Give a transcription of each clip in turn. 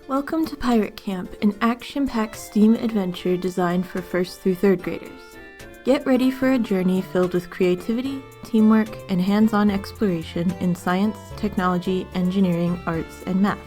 Welcome to Pirate Camp, an action-packed STEAM adventure designed for 1st through 3rd graders. Get ready for a journey filled with creativity, teamwork, and hands-on exploration in science, technology, engineering, arts, and math.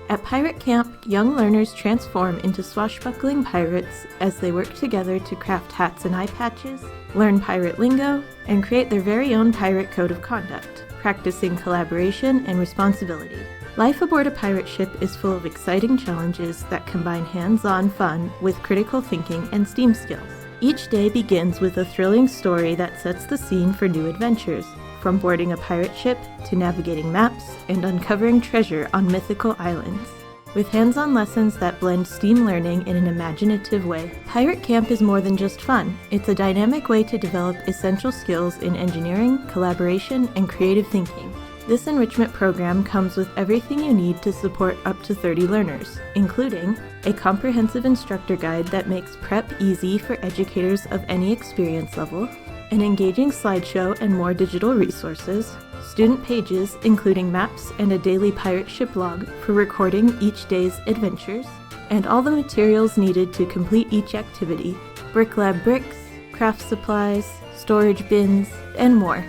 At Pirate Camp, young learners transform into swashbuckling pirates as they work together to craft hats and eye patches, learn pirate lingo, and create their very own pirate code of conduct, practicing collaboration and responsibility. Life aboard a pirate ship is full of exciting challenges that combine hands-on fun with critical thinking and STEAM skills. Each day begins with a thrilling story that sets the scene for new adventures, from boarding a pirate ship to navigating maps and uncovering treasure on mythical islands. With hands-on lessons that blend STEAM learning in an imaginative way, Pirate Camp is more than just fun. It's a dynamic way to develop essential skills in engineering, collaboration, and creative thinking. This enrichment program comes with everything you need to support up to 30 learners, including a comprehensive instructor guide that makes prep easy for educators of any experience level, an engaging slideshow and more digital resources, student pages including maps and a daily pirate ship log for recording each day's adventures, and all the materials needed to complete each activity, Brick Lab bricks, craft supplies, storage bins, and more.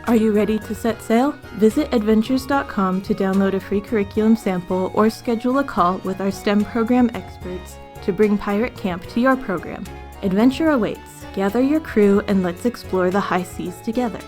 Are you ready to set sail? Visit Edventures.com to download a free curriculum sample or schedule a call with our STEM program experts to bring Pirate Camp to your program. Adventure awaits. Gather your crew and let's explore the high seas together.